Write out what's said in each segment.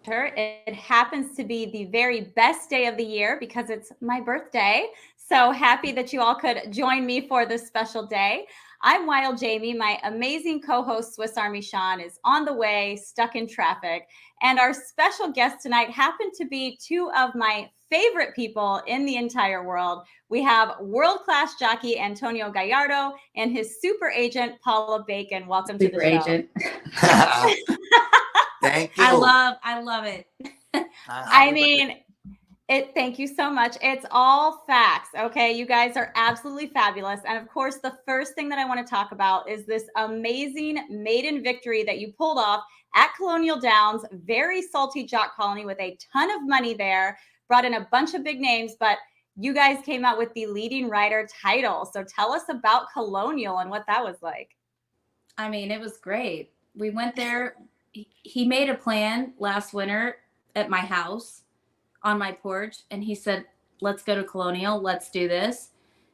It happens to be the very best day of the year because it's my birthday. So happy that you all could join me for this special day. I'm Wild Jamie. My amazing co host, Swiss Army Sean, is on the way, stuck in traffic. And our special guests tonight happen to be two of my favorite people in the entire world. We have world class jockey Antonio Gallardo and his super agent, Paula Bacon. Welcome to the Super show. agent. Thank I you. love it. I Happy birthday. mean, thank you so much. It's all facts. Okay. You guys are absolutely fabulous. And of course, the first thing that I want to talk about is this amazing maiden victory that you pulled off at Colonial Downs. Very salty jock colony with a ton of money there, brought in a bunch of big names, but you guys came out with the leading rider title. So tell us about Colonial and what that was like. I mean, it was great. We went there. He made a plan last winter at my house on my porch, and he said, let's go to Colonial. Let's do this.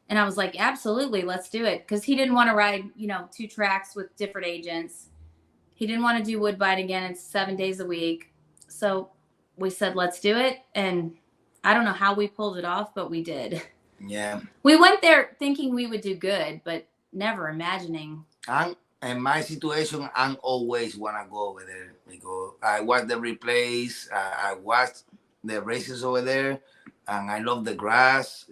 And I was like, absolutely, let's do it. Because he didn't want to ride, 2 tracks with different agents. He didn't want to do Woodbine again. It's 7 days a week. So we said, let's do it. And I don't know how we pulled it off, but we did. Yeah. We went there thinking we would do good, but never imagining. In my situation, I'm always wanna go over there because I watch the replays. I watch the races over there, and I love the grass.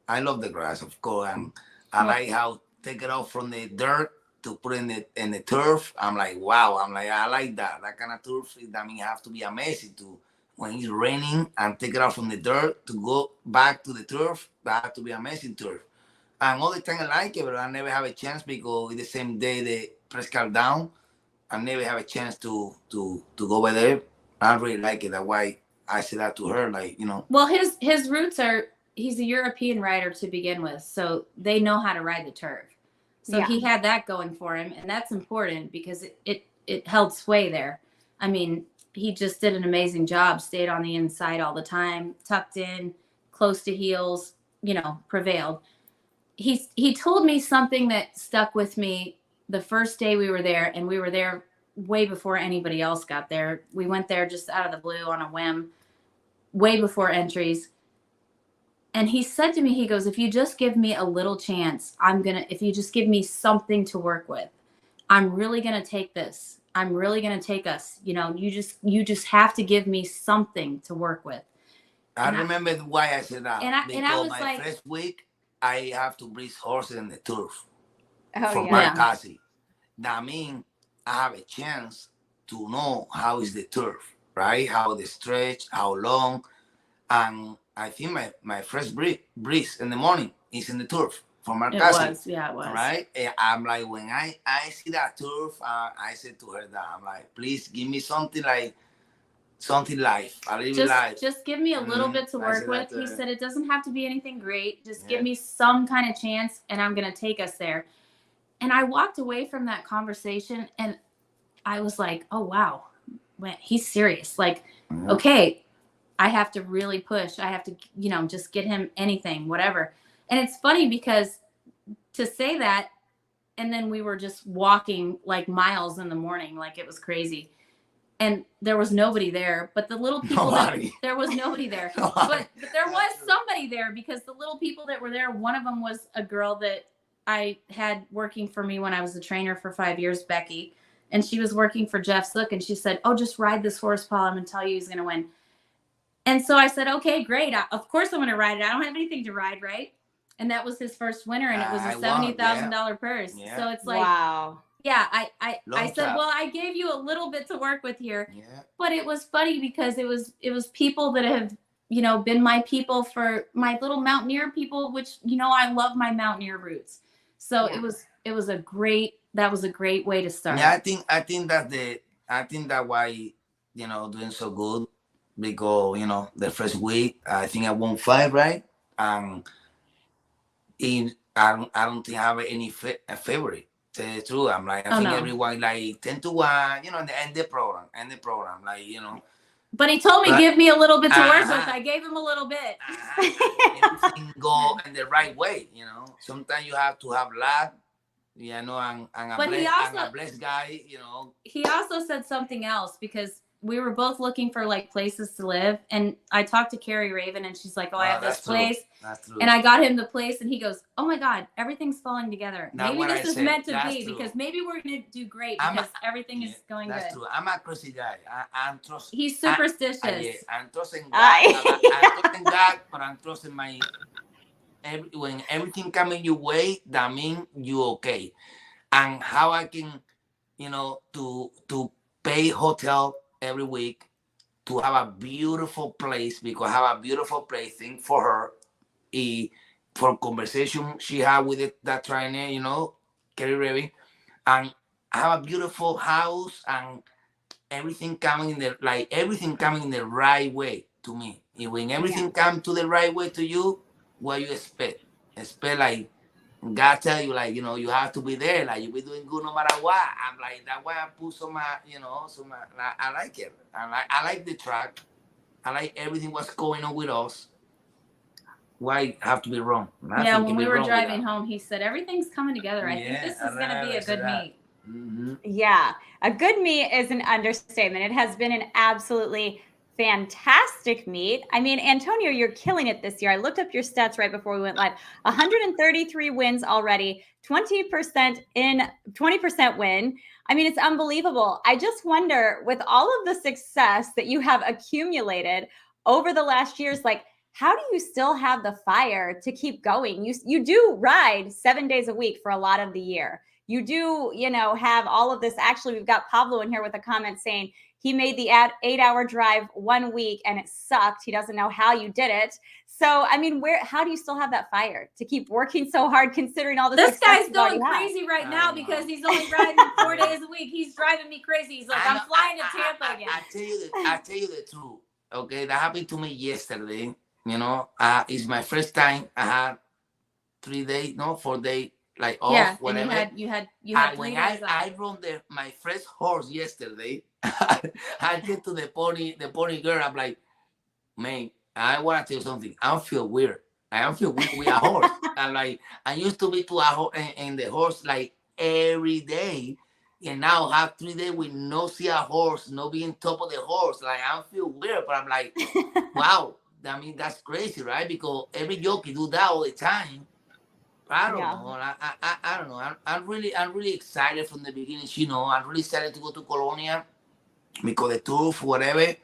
I love the grass, of course, and I like how take it off from the dirt to put in the turf. I'm like, wow. I'm like, I like that kind of turf. I mean, you have to be amazing to when it's raining and take it out from the dirt to go back to the turf. That has to be amazing turf. And all the time I like it, but I never have a chance because it's the same day the Prescal down. I never have a chance to go over there. I really like it. That's why I said that to her, Well, his roots are he's a European rider to begin with, so they know how to ride the turf. So he had that going for him, and that's important because it held sway there. I mean, he just did an amazing job. Stayed on the inside all the time, tucked in, close to heels. Prevailed. He told me something that stuck with me the first day we were there, and we were there way before anybody else got there. We went there just out of the blue on a whim, way before entries. And he said to me, he goes, if you just give me a little chance, if you just give me something to work with, I'm really going to take this. I'm really going to take us. You just have to give me something to work with. I remember why I said that. And I was my like, first week, I have to breeze horses in the turf Oh, for yeah. Marcasi. That means I have a chance to know how is the turf, right? How the stretch, how long. And I think my first breeze in the morning is in the turf for Marcasi. It was. Right? I'm like, when I see that turf, I said to her that, I'm like, please give me something like, something live, a little live. Just give me a little bit to work with. He said it doesn't have to be anything great. Just give me some kind of chance, and I'm going to take us there. And I walked away from that conversation, and I was like, oh, wow, he's serious. Like, okay, I have to really push. I have to, just get him anything, whatever. And it's funny because to say that, and then we were just walking like miles in the morning, like it was crazy. And there was nobody there, but the little people there was nobody there, but there was somebody there because the little people that were there, one of them was a girl that I had working for me when I was a trainer for 5 years, Becky, and she was working for Jeff Sook, and she said, oh, just ride this horse, Paul. I'm going to tell you he's going to win. And so I said, okay, great. Of course I'm going to ride it. I don't have anything to ride, right? And that was his first winner, and it was a $70,000 purse. Yeah. So it's like, wow. Yeah, I said, well, I gave you a little bit to work with here, but it was funny because it was people that have, been my people for my little mountaineer people, which, I love my mountaineer roots. So it was a great way to start. Yeah, I think that why, doing so good because, the first week, I think I won 5, right? I don't think I have any favorite. Tell the truth, I'm like, I think everyone like 10-1, and the program, like, But he told me, give me a little bit to work with. I gave him a little bit. Everything go in the right way, Sometimes you have to have luck, and a blessed guy, He also said something else because we were both looking for like places to live, and I talked to Carrie Raven, and she's like, "Oh, I have this place," and I got him the place, and he goes, "Oh my God, everything's falling together. Maybe this is meant to be because maybe we're gonna do great because everything is going good." That's true. I'm a crazy guy. I'm trusting. He's superstitious. I'm trusting God. I'm trusting God, but I'm trusting my. When everything coming your way, that means you okay. And how I can, to pay hotel every week, to have a beautiful place, because I have a beautiful place thing for her. For conversation she had with that trainer, Kerry Ravi, and I have a beautiful house and everything coming in the right way to me. And when everything comes to the right way to you, what you expect? Expect like God tell you, like, you have to be there, like you be doing good no matter what. I'm like, that's why I put I like it. I like the track. I like everything what's going on with us. Why have to be wrong? Nothing when we were driving home, he said everything's coming together. I think this is going to be a good meet. Mm-hmm. Yeah, a good meet is an understatement. It has been an absolutely fantastic meet. I mean, Antonio, you're killing it this year. I looked up your stats right before we went live. 133 wins already, 20% win. I mean, it's unbelievable. I just wonder, with all of the success that you have accumulated over the last years, like, how do you still have the fire to keep going? You do ride 7 days a week for a lot of the year. You do, have all of this. Actually, we've got Pablo in here with a comment saying he made the 8-hour drive 1 week and it sucked. He doesn't know how you did it. So, I mean, how do you still have that fire to keep working so hard considering all this guy's going crazy right now because he's only riding 4 days a week. He's driving me crazy. He's like, I'm flying to Tampa again. I tell you the truth. Okay, that happened to me yesterday. It's my first time. I had 4 days, like off, whatever. And you had 3 days off. I rode my first horse yesterday. I get to the pony girl. I'm like, man, I want to tell you something. I don't feel weird. I don't feel weird with a horse. I'm like, I used to be to a horse and the horse like every day. And now I have 3 days with no see a horse, no being top of the horse. Like, I don't feel weird, but I'm like, wow. I mean, that's crazy, right? Because every jockey do that all the time. I don't know. I don't know. I'm really excited from the beginning. I'm really excited to go to Colonial because the turf, whatever.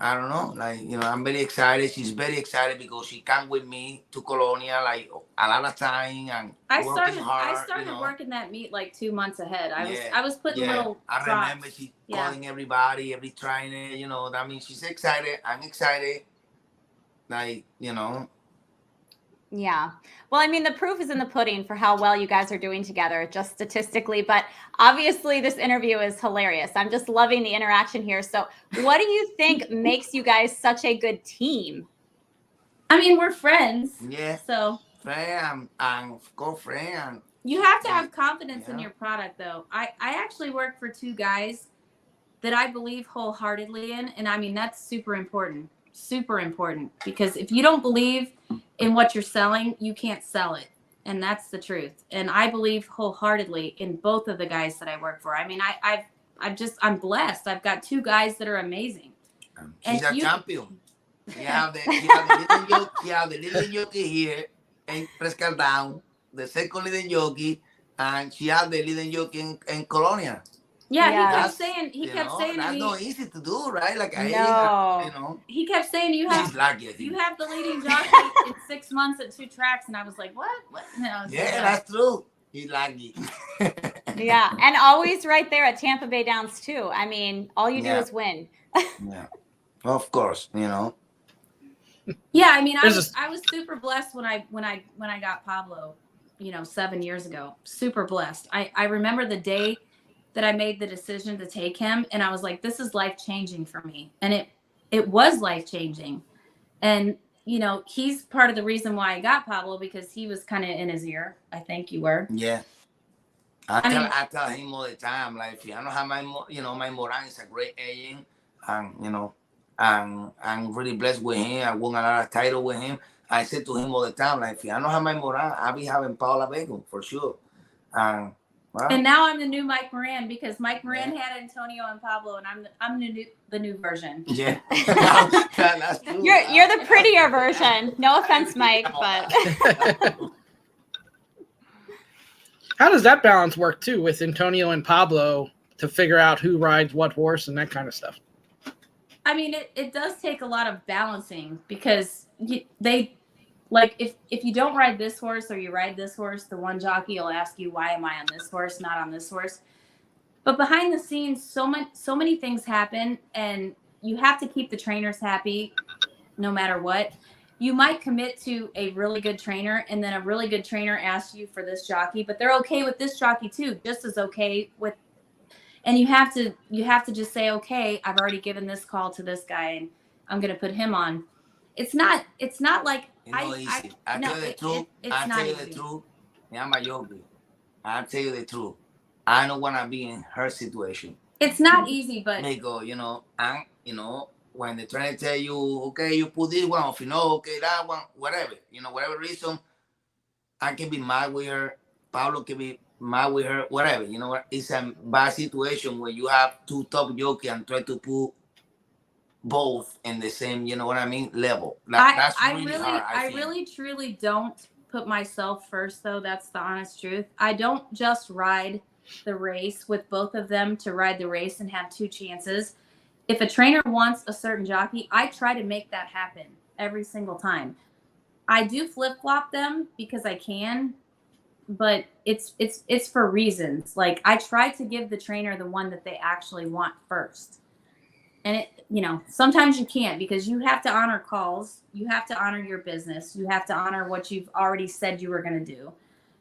I don't know. Like, I'm very excited. She's very excited because she came with me to Colonial like a lot of time and working hard. I started working that meet like 2 months ahead. I was putting little drops. I remember she calling everybody, every trainer. That means she's excited. I'm excited. Like, Yeah. Well, I mean, the proof is in the pudding for how well you guys are doing together, just statistically. But obviously, this interview is hilarious. I'm just loving the interaction here. So what do you think makes you guys such a good team? I mean, we're friends. Yeah. So friend and girlfriend. You have to have confidence in your product, though. I actually work for 2 guys that I believe wholeheartedly in. And I mean, that's super important. Super important. Because if you don't believe in what you're selling, you can't sell it. And that's the truth. And I believe wholeheartedly in both of the guys that I work for. I mean, I'm blessed. I've got 2 guys that are amazing. She's a champion. You have the leading jockey here in Colonial Downs, the second leading jockey, and she has the leading jockey in Colonial. Yeah, he kept saying that's not easy to do, right? Like he kept saying you have the leading jockey in 6 months at 2 tracks, and I was like, what? No, that's true. He's lucky. Yeah, and always right there at Tampa Bay Downs too. I mean, all you do is win. Yeah, of course, Yeah, I mean, I was super blessed when I got Pablo, 7 years ago. Super blessed. I remember the day that I made the decision to take him, and I was like, this is life-changing for me. And it was life-changing. And, he's part of the reason why I got Pablo, because he was kind of in his ear. I think you were. Yeah. I tell him all the time, like, if I don't have my Moran is a great agent, and, and I'm really blessed with him. I won a lot of titles with him. I said to him all the time, like, if I don't have my Moran, I'll be having Paula Bacon for sure. Wow. And now I'm the new Mike Moran because Mike Moran had Antonio and Pablo, and I'm the new version. Yeah, that's true. You're the prettier version. No offense, Mike, but How does that balance work too with Antonio and Pablo to figure out who rides what horse and that kind of stuff? I mean, it does take a lot of balancing because they like if you don't ride this horse or you ride this horse, the one jockey will ask you, why am I on this horse, not on this horse? But behind the scenes, so many things happen, and you have to keep the trainers happy no matter what. You might commit to a really good trainer, and then a really good trainer asks you for this jockey, but they're okay with this jockey too, just as okay with. And you have to just say, okay, I've already given this call to this guy, and I'm gonna put him on. It's not like It's not easy. I'll tell you the truth. I'll tell you the truth. I'm a Jockey. I'll tell you the truth. I don't want to be in her situation. It's not easy, but because when the trainer tell you, okay, you put this one off, okay, that one, whatever, whatever reason, I can be mad with her. Paula can be mad with her, whatever. You know what? It's a bad situation where you have two top jockeys and try to put both in the same, you know what I mean, level. That's really hard. I really truly don't put myself first, though. That's the honest truth. I don't just ride the race with both of them to ride the race and have two chances. If a trainer wants a certain jockey, I try to make that happen every single time. I do flip-flop them because I can, but it's for reasons. Like, I try to give the trainer the one that they actually want first. And sometimes you can't, because you have to honor calls. You have to honor your business. You have to honor what you've already said you were going to do.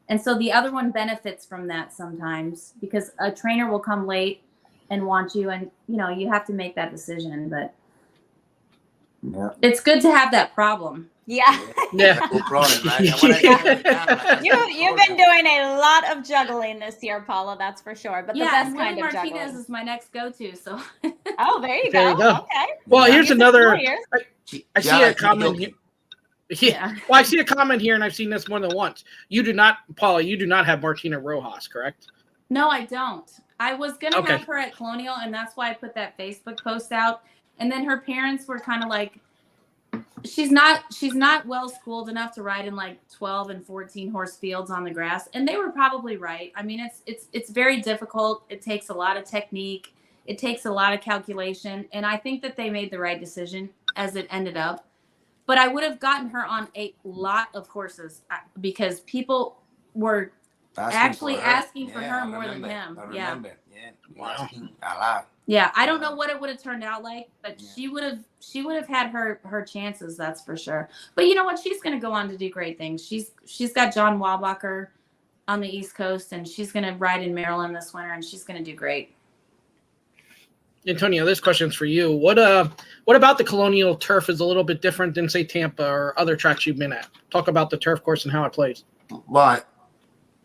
And so the other one benefits from that sometimes, because a trainer will come late and want you, and you have to make that decision. But it's good to have that problem. Yeah. Good problem, right? You've been doing a lot of juggling this year, Paula, that's for sure. But the best kind of Martinez juggling is my next go-to. So. Oh, there you go. Okay. Well, here's another. I see a comment here. Yeah. Well, I see a comment here, and I've seen this more than once. You do not, Paula, you do not have Martina Rojas, correct? No, I don't. I was going to have her at Colonial, and that's why I put that Facebook post out. And then her parents were kind of like, she's not well schooled enough to ride in like 12 and 14 horse fields on the grass. And they were probably right. I mean, it's very difficult. It takes a lot of technique. It takes a lot of calculation. And I think that they made the right decision as it ended up. But I would have gotten her on a lot of horses because people were asking for her more than him. I remember. Yeah. Wow. Asking a lot. Yeah, I don't know what it would have turned out like, but she would have had her chances, that's for sure. But you know what? She's going to go on to do great things. She's got John Walbacher on the East Coast, and she's going to ride in Maryland this winter, and she's going to do great. Antonio, this question's for you. What about the Colonial turf is a little bit different than, say, Tampa or other tracks you've been at? Talk about the turf course and how it plays. But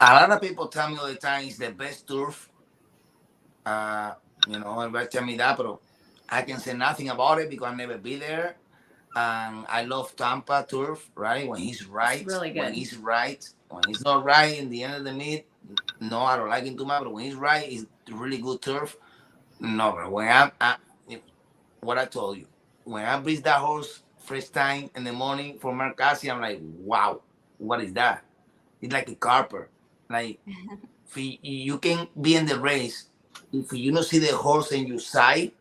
a lot of people tell me all the time it's the best turf. Everybody tell me that, but I can say nothing about it because I've never been there. And I love Tampa turf, right? When he's right. It's really good. When he's right. When he's not right in the end of the meet, no, I don't like him too much. But when he's right, it's really good turf. No, bro. When what I told you, when I breathe that horse first time in the morning for Marcasi, I'm like, wow, what is that? It's like a carper. Like, you can be in the race. If you don't see the horse in your side,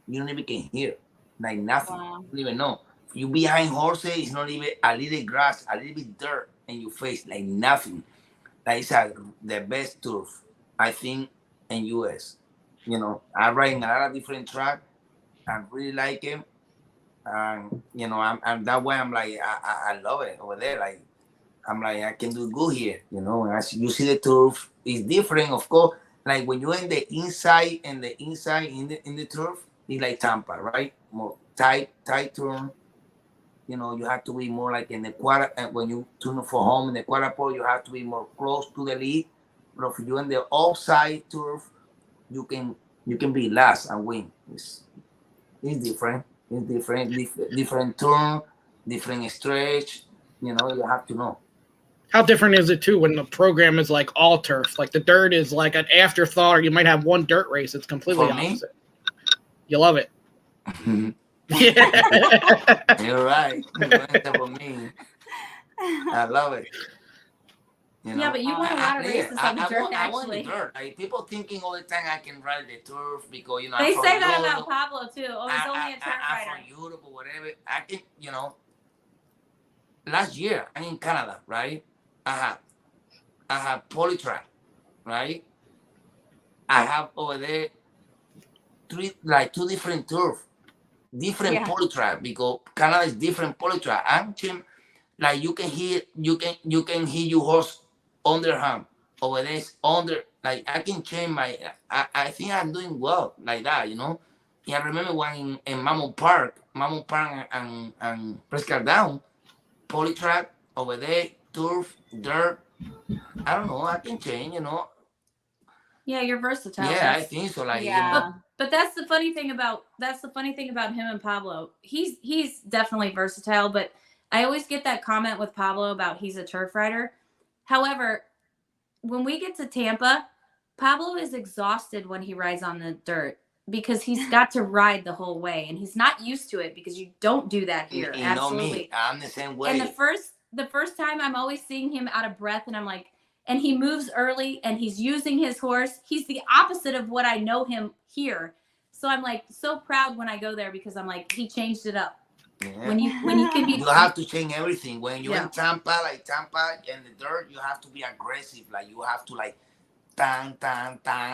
you don't even can hear. Like nothing. Wow. You don't even know. If you behind horses, it's not even a little grass, a little bit dirt in your face, like nothing. That is the best turf, I think, in US. I ride in a lot of different tracks. I really like him. And, I'm that way. I'm like, I love it over there. Like, I'm like, I can do good here. As you see the turf, it's different, of course. Like when you're in the inside in the turf, it's like Tampa, right? More tight turn. You have to be more like in the quarter. And when you turn for home in the quarter pole, you have to be more close to the lead. But if you're in the offside turf, you can be last and win. It's different. It's different turn, different stretch. You have to know. How different is it too when the program is like all turf? Like the dirt is like an afterthought, or you might have one dirt race. It's completely opposite. You love it. Yeah. You're right. For me, I love it. You know? Yeah, but you won a lot of races on the dirt, I won the actually. dirt. Like, people thinking all the time I can ride the turf because, you know, They I'm say from that Europe. about Pablo, too. Oh, he's only a turf rider. I'm from Europe or whatever. I can, you know, last year, I'm in Canada, right? I have polytrack, right? I have over there two different turf, different polytrack, because Canada is different polytrack. I'm like you can hear your horse underhand over there under, like I can change my, I think I'm doing well like that, you know. Yeah, I remember one in Mammoth Park and Prescott Down, polytrack over there, turf, dirt. I don't know, I can change, you know. Yeah, you're versatile. Yeah, I think so. Like, yeah. you know. But that's the funny thing about him and Pablo. He's definitely versatile, but I always get that comment with Pablo about he's a turf rider. However, when we get to Tampa, Pablo is exhausted when he rides on the dirt because he's got to ride the whole way, and he's not used to it because you don't do that here. You Absolutely. know me. I'm the same way. And the first time I'm always seeing him out of breath, and I'm like, and he moves early and he's using his horse. He's the opposite of what I know him here. So I'm like so proud when I go there because I'm like, he changed it up. Yeah. When you can be, you have to change everything. When you're Yeah. in Tampa, like Tampa and the dirt, you have to be aggressive. Like you have to like tan,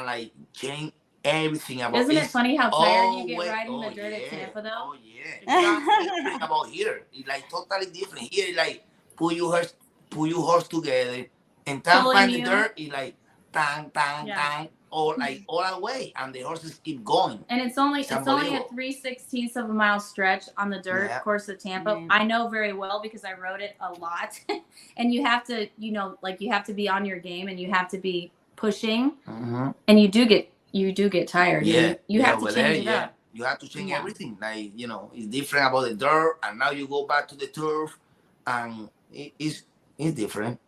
like change everything about. Isn't it funny how tired you get way, riding the dirt at Tampa though? Oh yeah. It's about here. It's like totally different. Here, like put your horse together. In Tampa and the dirt, it's like tan, all the way, and the horses keep going. And it's only a 3/16 of a mile stretch on the dirt course of Tampa. Yeah. I know very well because I rode it a lot. And you have to, you know, like you have to be on your game and you have to be pushing, and you do get tired. Yeah, you have to change it up. You have to change everything. Like, you know, it's different about the dirt, and now you go back to the turf, and it's different.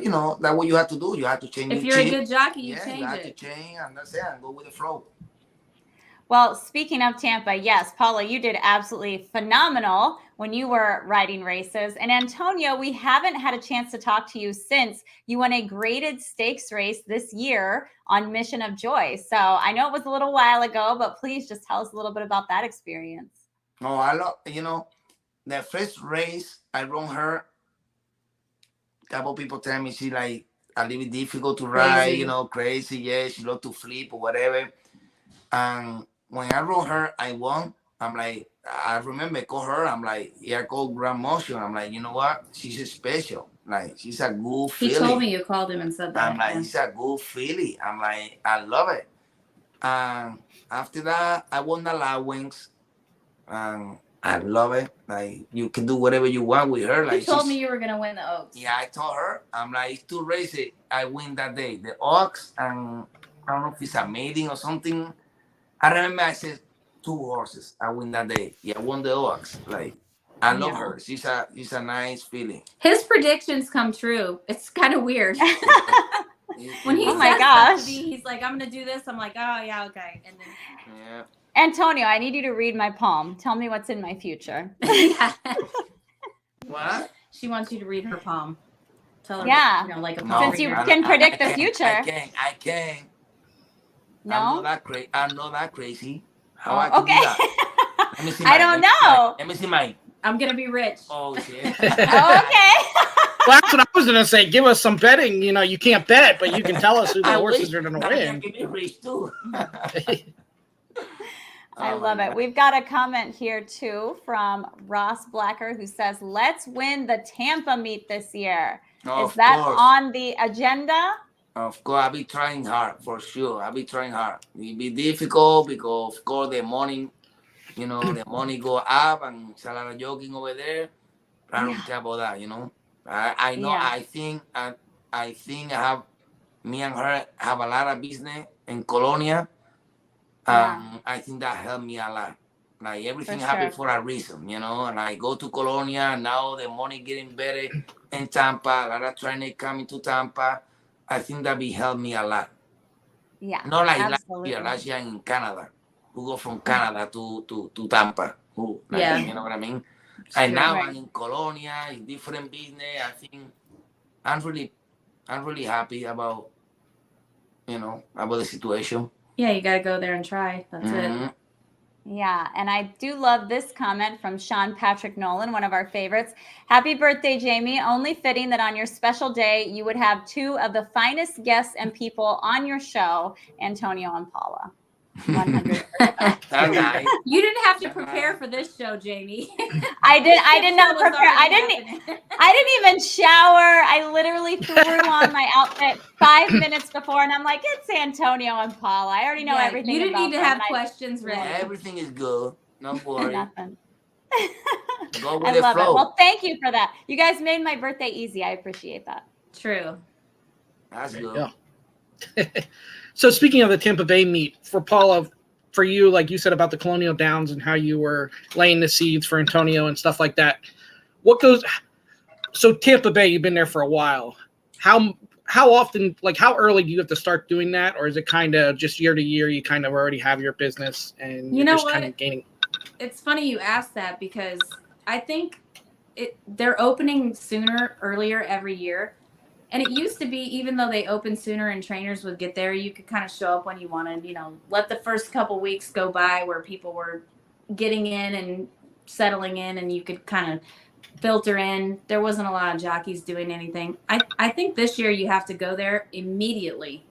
You know, that's what you have to do. You have to change. If you're a good jockey, you change you have it. to change, and that's it, and go with the flow. Well, speaking of Tampa, yes, Paula, you did absolutely phenomenal when you were riding races. And Antonio, we haven't had a chance to talk to you since you won a graded stakes race this year on Mission of Joy. So I know it was a little while ago, but please just tell us a little bit about that experience. Oh, I love, you know, the first race I run her. A couple people tell me she like a little bit difficult to ride, you know, crazy. Yeah, she love to flip or whatever. And when I rode her, I won. I'm like, I remember I call her. I'm like, yeah, I call Grand Motion. I'm like, you know what? She's special. Like, she's a good feeling. He told me you called him and said that. I'm like, it's a good feeling. I'm like, I love it. And after that, I won the allowance. And I love it. Like, you can do whatever you want with her. Like, you told me you were gonna win the Oaks. Yeah, I told her. I'm like, it's 2 races I win that day. The Oaks and I don't know if it's a maiden or something. I remember I said 2 horses I win that day. Yeah, I won the Oaks. Like, I love her. She's a nice feeling. His predictions come true. It's kind of weird. When he oh my gosh, he's like, I'm gonna do this. I'm like, oh yeah, okay. And then yeah. Antonio, I need you to read my palm. Tell me what's in my future. What? She wants you to read her palm. Tell her, yeah. You know, like a No, since you can predict the future. I can. No, I'm not that crazy. How oh, I can okay. do that? Let me see I don't know. Let me see mine. I'm gonna be rich. Oh shit. Okay. Well, that's what I was going to say. Give us some betting. You know, you can't bet, but you can tell us who the horses are going to win. Give me a race too. I love it. We've got a comment here too from Ross Blacker who says, let's win the Tampa meet this year. Is that on the agenda? Of course, I'll be trying hard for sure. I'll be trying hard. It'll be difficult because, of course, the money, you know, the money go up and it's a lot of joking over there. I don't care about that, you know. I know. Yeah. I think me and her have a lot of business in Colonial. I think that helped me a lot. Like everything For happens sure. for a reason, you know. And I go to Colonia now. The money getting better in Tampa. A lot of trainers coming to Tampa. I think that will help me a lot. Yeah, Not like absolutely. last year in Canada, who go from Canada to Tampa, who like, Yeah. you know what I mean? It's And true. now Right. I'm in Colonia, it's different business. I think I'm really happy about, you know, about the situation. Yeah, you gotta go there and try. That's it. Yeah, and I do love this comment from Sean Patrick Nolan, one of our favorites. Happy birthday, Jamie. Only fitting that on your special day, you would have two of the finest guests and people on your show, Antonio and Paula. 100%. That's nice. You didn't have to prepare for this show, Jamie. I did not prepare. I didn't even shower. I literally threw on my outfit 5 minutes before, and I'm like, it's Antonio and Paula. I already know everything. You didn't about need to them. have questions ready. Everything is good. Don't worry. Nothing. Go with I the love flow. it. Well, thank you for that. You guys made my birthday easy. I appreciate that. True. That's good. Yeah. So speaking of the Tampa Bay meet, for Paula, for you, like you said about the Colonial Downs and how you were laying the seeds for Antonio and stuff like that, so Tampa Bay, you've been there for a while. How often, like how early do you have to start doing that? Or is it kind of just year to year, you kind of already have your business and you're just kind of gaining? It's funny you asked that because I think they're opening earlier every year. And it used to be, even though they opened sooner and trainers would get there, you could kind of show up when you wanted, you know, let the first couple weeks go by where people were getting in and settling in and you could kind of filter in. There wasn't a lot of jockeys doing anything. I think this year you have to go there immediately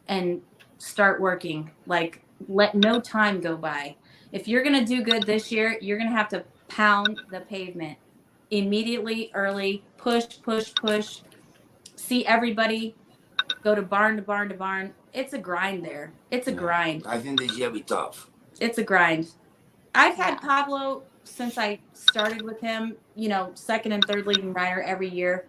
and start working. Like, let no time go by. If you're going to do good this year, you're going to have to pound the pavement immediately, early, push. See everybody, go to barn to barn to barn. It's a grind there. It's a grind. I think this year will be tough. It's a grind. I've had Pablo since I started with him, you know, second and third leading rider every year,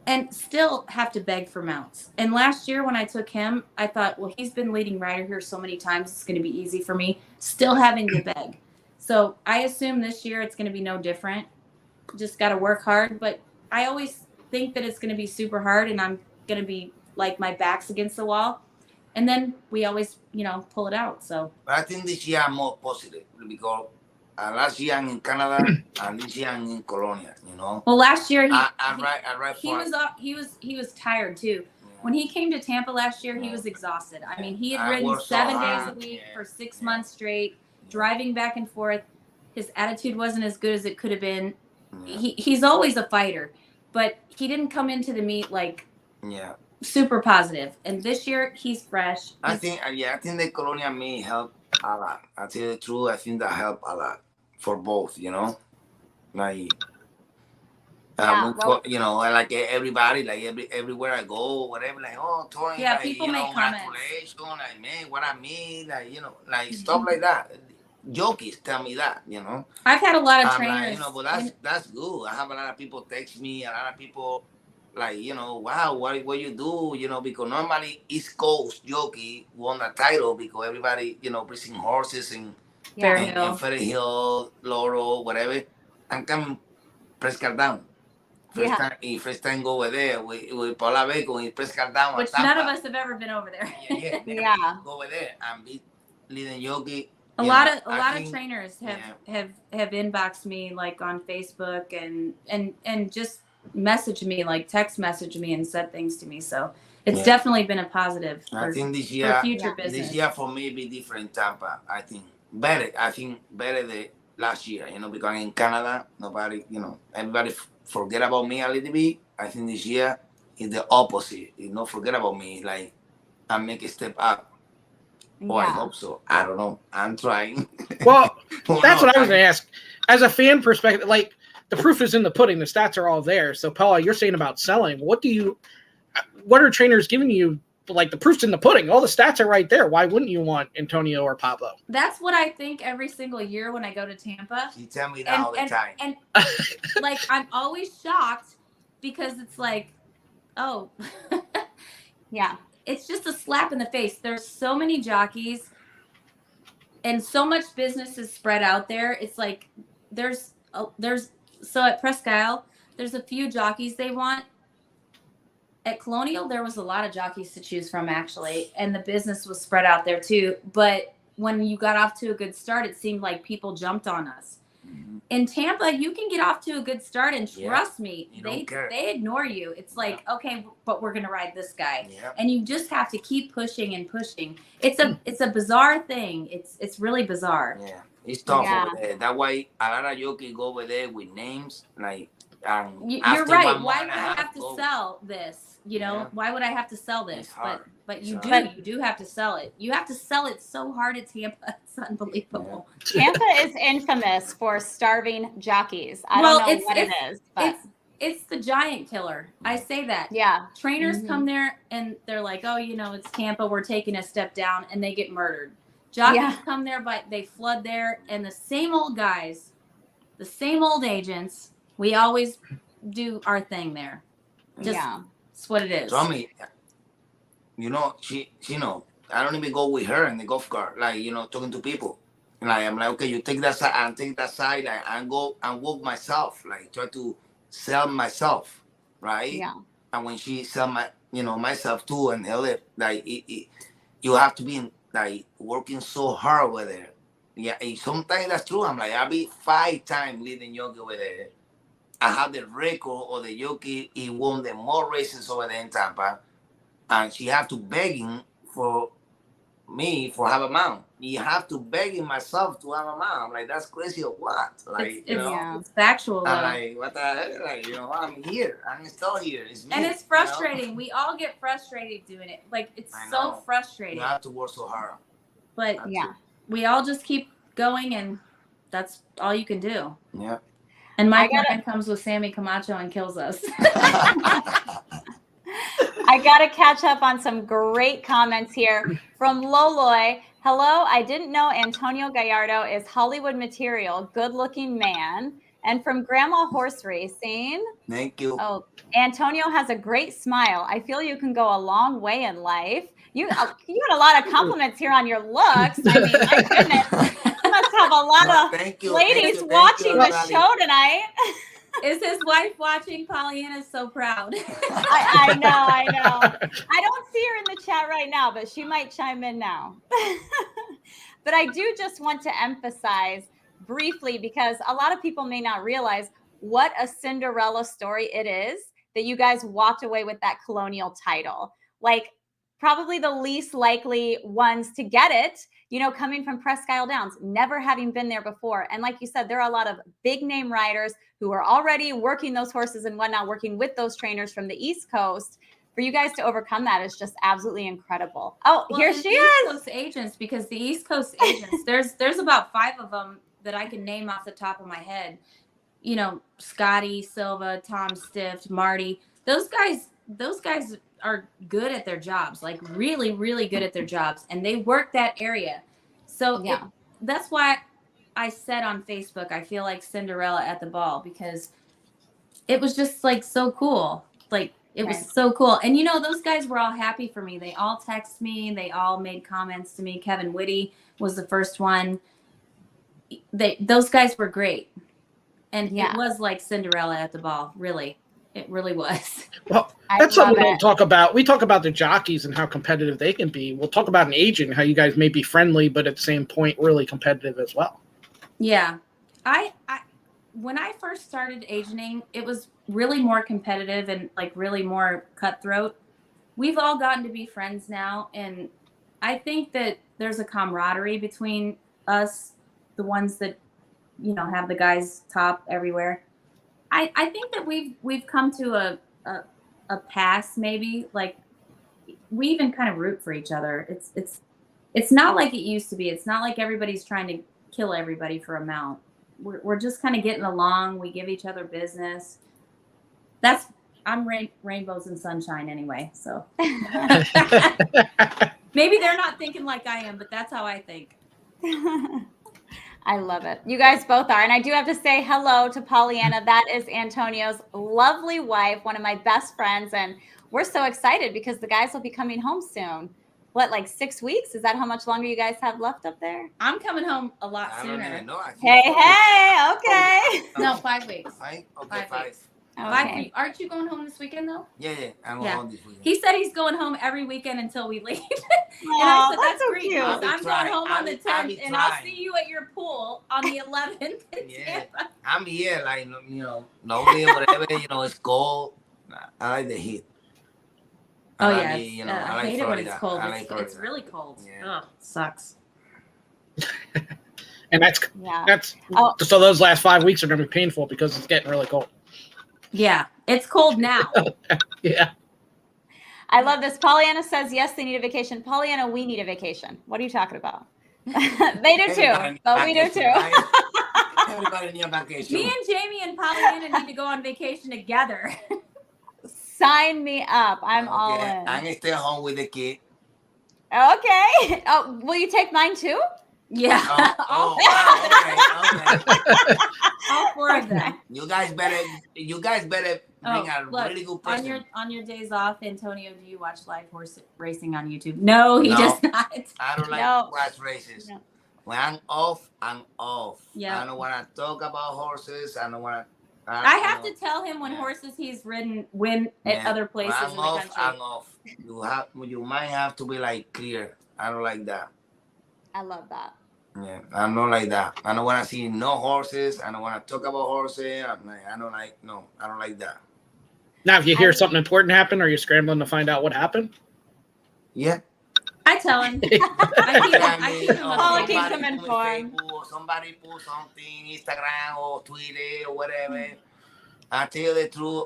and still have to beg for mounts. And last year when I took him, I thought, well, he's been leading rider here so many times, it's going to be easy for me, still having to beg. So I assume this year it's going to be no different. Just got to work hard. But I always think that it's going to be super hard and I'm going to be like my back's against the wall. And then we always, you know, pull it out. So I think this year I'm more positive because last year I'm in Canada and this year I'm in Colonia, you know. Well, last year he was tired too. Yeah. When he came to Tampa last year, he was exhausted. I mean, he had ridden 7 days a week for 6 months straight, driving back and forth. His attitude wasn't as good as it could have been. He's always a fighter, but he didn't come into the meet like super positive. And this year he's fresh. I think the Colonial meet helped a lot. I tell you the truth, I think that helped a lot for both, you know. Like you know, like everybody, like everywhere I go, whatever, like, oh, Tony, yeah, like, people you know, make comments. Like, man, what I mean, like, you know, like stuff like that. Jockeys tell me that, you know. I've had a lot of trainers. Like, you know, but that's good. I have a lot of people text me, a lot of people like, you know, wow, what you do, you know, because normally East Coast jockey won a title because everybody, you know, racing horses and Ferry Hill, Loro, whatever, and come Prescott Down. First time go over there with Paula Bacon in Prescott Down. Which none of us have ever been over there. Go over there and be leading jockey. A lot of trainers have inboxed me like on Facebook and just messaged me, like text messaged me and said things to me. So it's definitely been a positive for, I think this year, for future business. This year for me be different in Tampa. I think better than last year, you know, because in Canada, nobody, you know, everybody forget about me a little bit. I think this year is the opposite. You know, forget about me. Like, I make a step up. Oh, I hope so. I don't know. I'm trying. Well, that's what I was going to ask. As a fan perspective, like, the proof is in the pudding. The stats are all there. So, Paula, you're saying about selling. What are trainers giving you? Like, the proof's in the pudding. All the stats are right there. Why wouldn't you want Antonio or Pablo? That's what I think every single year when I go to Tampa. You tell me that all the time. And like, I'm always shocked because it's like, oh, yeah. It's just a slap in the face. There's so many jockeys and so much business is spread out there. It's like so at Presque Isle, there's a few jockeys they want. At Colonial, there was a lot of jockeys to choose from, actually, and the business was spread out there too. But when you got off to a good start, it seemed like people jumped on us. In Tampa, you can get off to a good start, and trust me, they ignore you. It's like, okay, but we're gonna ride this guy, and you just have to keep pushing and pushing. It's a bizarre thing. It's really bizarre. Yeah, it's tough over there. That why a lot of jockeys go over there with names like. You're right. Why would I have to sell this? You know, why would I have to sell this? But you do have to sell it. You have to sell it so hard at Tampa. It's unbelievable. Tampa is infamous for starving jockeys. I don't know what it is, but it's the giant killer. I say that. Yeah. Trainers come there and they're like, oh, you know, it's Tampa. We're taking a step down, and they get murdered. Jockeys come there, but they flood there, and the same old guys, the same old agents. We always do our thing there. That's what it is. So I mean, you know, she know, I don't even go with her in the golf cart, like, you know, talking to people. Like, I'm like, okay, you take that side, and take that side, and go and walk myself, like, try to sell myself, right? Yeah. And when she sell myself too, and like, you have to be like working so hard over there. Yeah, sometimes that's true. I'm like, I'll be 5 times leading Jockey over there. I have the record of the Jockey. He won the more races over there in Tampa, and she have to begging for me for have a mount. You have to begging myself to have a mount. I'm like, that's crazy or what? Like, it's factual. I'm like, what the hell? Like, you know, I'm here. I'm still here. It's me. And it's frustrating. You know? We all get frustrated doing it. Like, it's so frustrating. You have to work so hard. But we all just keep going, and that's all you can do. Yeah. And my man comes with Sammy Camacho and kills us. I got to catch up on some great comments here from Loloy. Hello, I didn't know Antonio Gallardo is Hollywood material, good-looking man. And from Grandma Horse Racing. Thank you. Oh, Antonio has a great smile. I feel you can go a long way in life. You got a lot of compliments here on your looks. I mean, my goodness. You must have a lot of ladies watching the show tonight. Is his wife watching? Pollyanna's so proud. I know. I don't see her in the chat right now, but she might chime in now. But I do just want to emphasize briefly, because a lot of people may not realize what a Cinderella story it is that you guys walked away with that Colonial title. Like, probably the least likely ones to get it, you know, coming from Presque Isle Downs, never having been there before. And like you said, there are a lot of big name riders who are already working those horses and whatnot, working with those trainers from the East Coast. For you guys to overcome that is just absolutely incredible. Oh, well, here she is. East Coast agents, because the East Coast agents, there's about 5 of them that I can name off the top of my head. You know, Scotty, Silva, Tom Stift, Marty. Those guys are good at their jobs, like really, really good at their jobs, and they work that area. So that's why I said on Facebook, I feel like Cinderella at the ball, because it was just like so cool. Like, it was so cool. And you know, those guys were all happy for me. They all text me. They all made comments to me. Kevin Whitty was the first one. Those guys were great. And it was like Cinderella at the ball, really. It really was. Well, that's something we don't talk about. We talk about the jockeys and how competitive they can be. We'll talk about an agent, how you guys may be friendly, but at the same point, really competitive as well. Yeah. I when I first started agenting, it was really more competitive and like really more cutthroat. We've all gotten to be friends now. And I think that there's a camaraderie between us, the ones that, you know, have the guys top everywhere. I think that we've come to a pass, maybe, like we even kind of root for each other. It's not like it used to be. It's not like everybody's trying to kill everybody for a mount. We're just kind of getting along. We give each other business. I'm rainbows and sunshine anyway. So maybe they're not thinking like I am, but that's how I think. I love it. You guys both are. And I do have to say hello to Pollyanna. That is Antonio's lovely wife, one of my best friends. And we're so excited because the guys will be coming home soon. what, like 6 weeks? Is that how much longer you guys have left up there? I'm coming home a lot I sooner. don't even know. Hey, okay. No, 5 weeks. Five? Okay, 5 weeks. Okay. Aren't you going home this weekend though? Yeah, I'm going home this weekend. He said he's going home every weekend until we leave. Aw, And I said, that's that's so great. cute. Because I'll be I'm trying. going home on the I'll 10th, be and I'll trying. see you at your pool on the 11th in Yeah. Tampa. I'm here, like, nobody, whatever, it's cold. I like the heat. Oh, I yeah. like, I like hate it when it's Florida. cold. I like It's Florida. really cold. Yeah. Ugh, sucks. And that's Oh. so those last 5 weeks are going to be painful because it's getting really cold. Yeah, it's cold now. Yeah. I love this. Pollyanna says, yes, they need a vacation. Pollyanna, we need a vacation. What are you talking about? They do too, but we do too. Everybody need a vacation. Me and Jamie and Pollyanna need to go on vacation together. Sign me up. I'm all in. I'm going to stay home with the kid. Okay. Oh, will you take mine too? Yeah. Oh, okay. All 4 of them. You guys better bring a really good person. On your days off, Antonio, do you watch live horse racing on YouTube? No, he does not. I don't like to watch races. No. When I'm off, I'm off. Yeah. I don't want to talk about horses. I don't want to. I have to tell him when horses he's ridden win at other places when I'm in the off, country. I'm off. You might have to be like clear. I don't like that. I love that. Yeah, I'm not like that. I don't want to see no horses. I don't want to talk about horses. I don't like that. Now, if you hear something important happen, are you scrambling to find out what happened? Yeah. I tell him. I keep him Paula keeps updated. him informed. Somebody put something, Instagram or Twitter or whatever. I tell you the truth,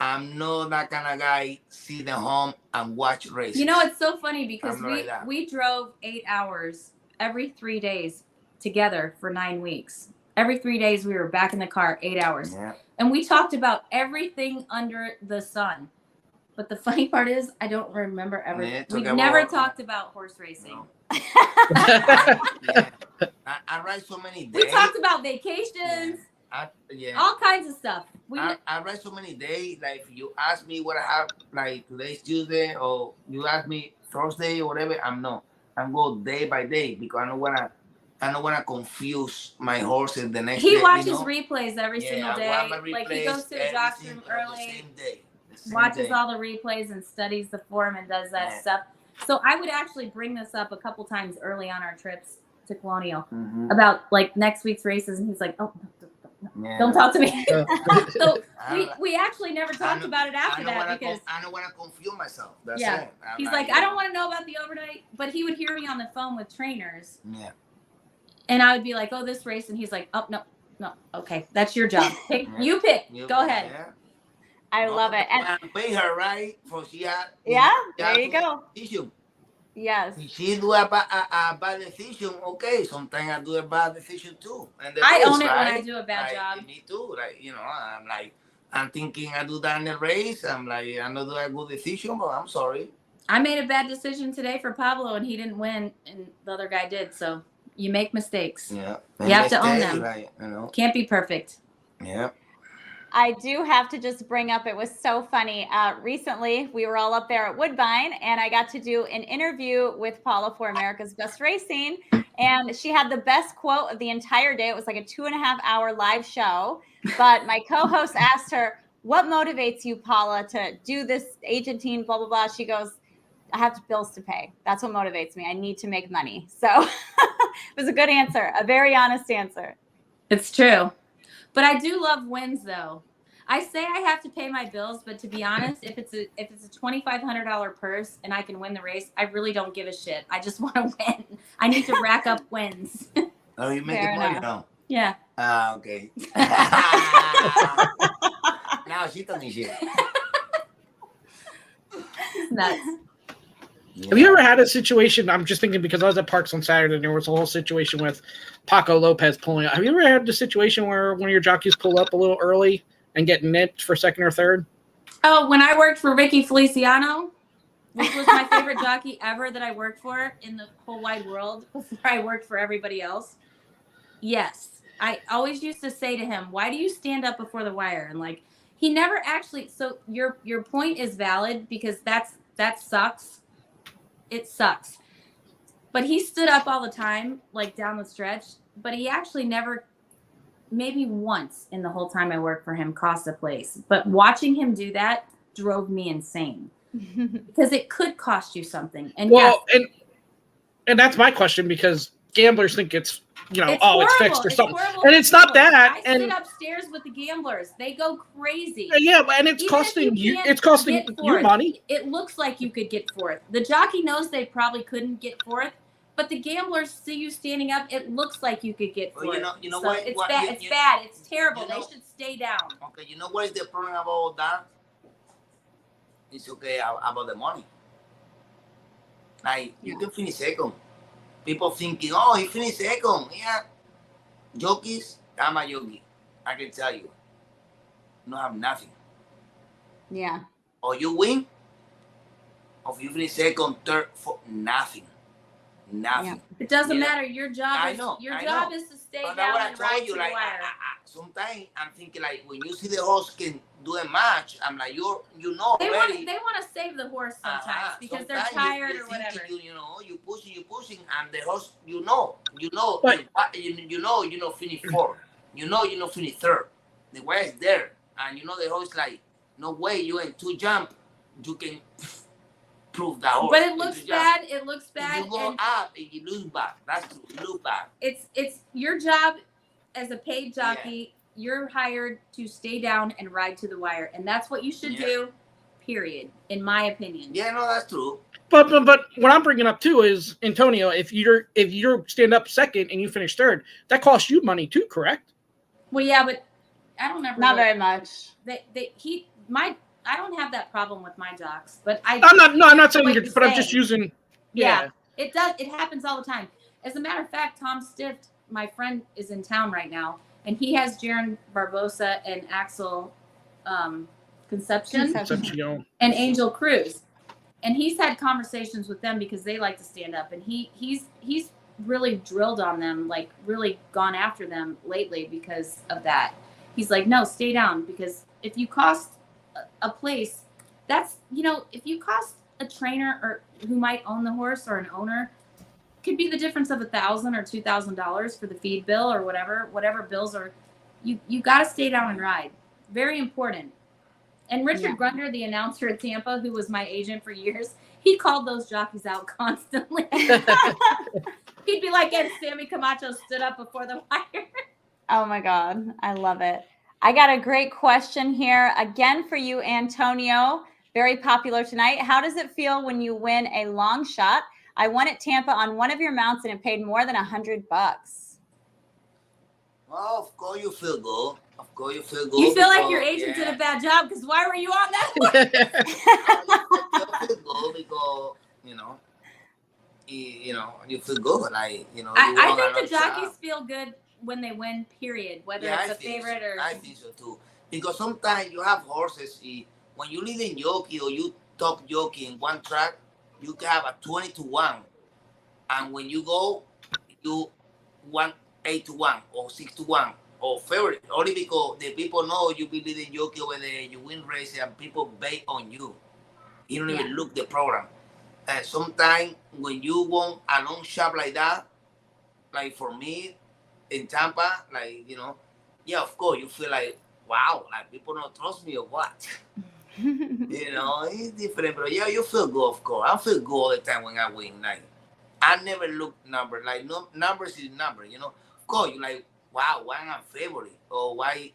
I'm not that kind of guy. Sit at home and watch races. You know, it's so funny because like we drove 8 hours every 3 days together for 9 weeks. Every 3 days we were back in the car 8 hours. Yeah. And we talked about everything under the sun. But the funny part is, I don't remember ever. We never talked about horse racing. No. I ride so many days. We talked about vacations, all kinds of stuff. I ride so many days. Like, if you ask me what I have, like today's Tuesday, or you ask me Thursday or whatever, I'm go day by day because I don't wanna confuse my horses the next day. He watches replays every single day. Replays like he goes to the Jockey room early. Watches all the replays and studies the form and does that stuff. So I would actually bring this up a couple times early on our trips to Colonial about like next week's races, and he's like, "Oh, no. Don't talk to me." So we actually never talked about it after that because I don't want to confuse myself. That's yeah, it. he's like, "I don't want to know about the overnight," but he would hear me on the phone with trainers. Yeah. And I would be like, "Oh, this race," and he's like, "Oh, no, okay, that's your job. You pick. Go ahead." Yeah. I love it. And I pay her, right? For there you go. Decision. Yes. If she do a bad decision, okay. Sometimes I do a bad decision too. And I own it when I do a bad job. Me too. I'm thinking I do that in the race. I'm like, I don't do a good decision, but I'm sorry. I made a bad decision today for Pablo, and he didn't win, and the other guy did. So you make mistakes. Yeah. You have to own them. Right, Can't be perfect. Yeah. I do have to just bring up, it was so funny. Recently, we were all up there at Woodbine, and I got to do an interview with Paula for America's Best Racing. And she had the best quote of the entire day. It was like a 2.5-hour live show. But my co-host asked her, "What motivates you, Paula, to do this agentine, blah, blah, blah?" She goes, "I have bills to pay. That's what motivates me. I need to make money." So it was a good answer, a very honest answer. It's true. But I do love wins, though. I say I have to pay my bills, but to be honest, if it's a $2,500 purse and I can win the race, I really don't give a shit. I just want to win. I need to rack up wins. Oh, you make it money now? Yeah. Okay. Now she told me shit. Nuts. Have you ever had a situation? I'm just thinking because I was at Parks on Saturday and there was a whole situation with Paco Lopez pulling up. Have you ever had the situation where one of your jockeys pull up a little early and get nipped for second or third? Oh, when I worked for Ricky Feliciano, which was my favorite jockey ever that I worked for in the whole wide world before I worked for everybody else. Yes. I always used to say to him, "Why do you stand up before the wire?" And like, he never actually, so your point is valid because that sucks. it sucks. But he stood up all the time, like down the stretch. But he actually never, maybe once in the whole time I worked for him, cost a place. But watching him do that drove me insane because it could cost you something. And well, and that's my question, because gamblers think it's, you know, it's fixed or something, and it's not that. I sit upstairs with the gamblers; they go crazy. Yeah, and it's costing you. It's costing you money. It looks like you could get fourth. The jockey knows they probably couldn't get fourth, but the gamblers see you standing up. It looks like you could get fourth. Well, you know so what? It's bad. It's bad. It's terrible. They should stay down. Okay, you know what is the problem about that? It's okay about the money. Like, you can finish second. People thinking, oh, he finished second. Yeah. Jockeys, I'm a jockey. I can tell you. You don't have nothing. Yeah. Or you win, or if you finish second, third, fourth, nothing. Nothing. Yeah. It doesn't matter. Your job is to stay but down that's and what I ride told you, to like, the wire. sometimes I'm thinking, like, when you see the horse can do a match, I'm like, you know they already. Want to save the horse sometimes because they're tired or whatever. You pushing, and the horse, you know, finish fourth. You know, finish third. The wire is there, and you know the horse, like, no way, you in two jump, you can prove that horse. But it looks bad. It looks bad. If you go up and you lose bad. That's true. You lose bad. It's your job as a paid jockey. Yeah. You're hired to stay down and ride to the wire, and that's what you should do. Period. In my opinion. Yeah, no, that's true. But what I'm bringing up too is, Antonio, if you're stand up second and you finish third, that costs you money too, correct? Well, yeah, but I don't ever. Not very much. I don't have that problem with my jocks, but I'm not saying you're, but I'm just using. Yeah, it does. It happens all the time. As a matter of fact, Tom Stift, my friend, is in town right now, and he has Jaron Barbosa and Axel Concepcion and Angel Cruz, and he's had conversations with them because they like to stand up, and he's really drilled on them, like really gone after them lately because of that. He's like, no, stay down, because if you cost a place, that's, if you cost a trainer or who might own the horse or an owner, could be the difference of $1,000 or $2,000 for the feed bill or whatever bills are. You got to stay down and ride. Very important. And Richard Grunder, the announcer at Tampa, who was my agent for years, he called those jockeys out constantly. He'd be like, and Sammy Camacho stood up before the wire. Oh my God, I love it. I got a great question here again for you, Antonio. Very popular tonight. How does it feel when you win a long shot? I won at Tampa on one of your mounts and it paid more than $100. Well, of course you feel good. Of course you feel good. You feel like your agent did a bad job, because why were you on that one? You feel good because, you feel good. Like, I think the jockeys feel good when they win, period, whether it's a favorite or... I think so too. Because sometimes you have horses, when you lead in jockey or you top jockey in one track, you can have a 20-1. And when you go, you won 8-1 or 6-1 or favorite. Only because the people know you be leading jockey over there, you win races and people bet on you. You don't even look the program. And sometimes when you want a long shot like that, like for me, in Tampa, like, of course, you feel like, wow, like people don't trust me or what? It's different, but you feel good, of course. I feel good all the time when I win. Like, I never look number, like, no numbers is number, Of course, you're like, wow, why am I favorite? Or why,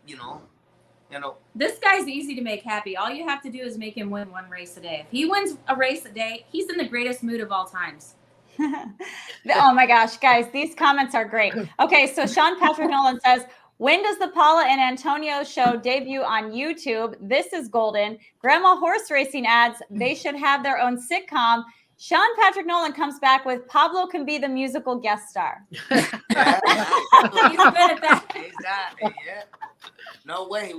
This guy's easy to make happy. All you have to do is make him win one race a day. If he wins a race a day, he's in the greatest mood of all times. Oh my gosh, guys, these comments are great. Okay, so Sean Patrick Nolan says, when does the Paula and Antonio show debut on YouTube? This is golden. Grandma horse racing ads, they should have their own sitcom. Sean Patrick Nolan comes back with Pablo can be the musical guest star. He's good at that. Exactly, yeah. No way,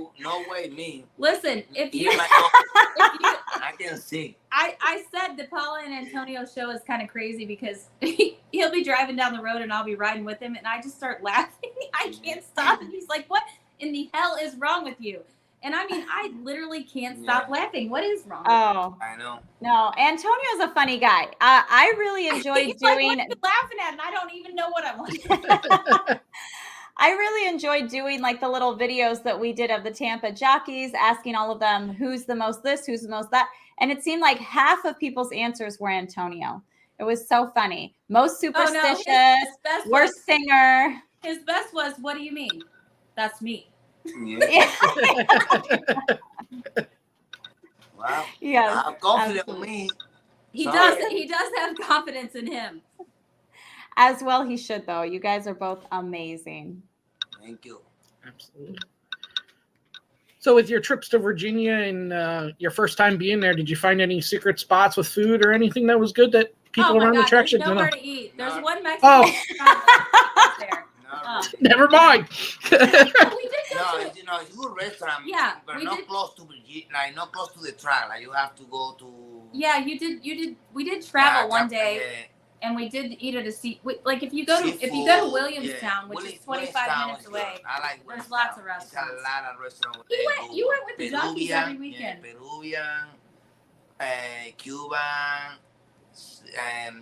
me. Listen, if you I can sing. I said the Paula and Antonio show is kind of crazy because he'll be driving down the road and I'll be riding with him and I just start laughing. I can't stop. And he's like, what in the hell is wrong with you? And I mean, I literally can't stop laughing. What is wrong? Oh, I know. no, Antonio's a funny guy. I really enjoyed He's doing. like, what are you laughing at? And I don't even know what I'm laughing. I really enjoyed doing like the little videos that we did of the Tampa jockeys, asking all of them who's the most this, who's the most that. And it seemed like half of people's answers were Antonio. It was so funny. Most superstitious, his best worst singer. His best was, what do you mean? That's me. Yeah. Wow. Yeah. I'm confident in me. He Sorry. does have confidence in him. As well he should, though. You guys are both amazing. Thank you. Absolutely. So with your trips to Virginia and your first time being there, did you find any secret spots with food or anything that was good that people around the track should There's know? nowhere to eat. There's No. one Mexican Oh. there. No, Never mind. We did go no, to it's a good restaurant. Yeah, but we not did- close to Virginia, like not close to the track. Like you have to go to. Yeah, you did. We did travel one day, Yeah. and we did eat at a like if you go to Seafood, Williamstown, yeah. which is 25 minutes away. I like There's Williamstown. lots of There's restaurants. a lot of restaurants. You went with the jockeys every weekend. Yeah, Peruvian, Cuban,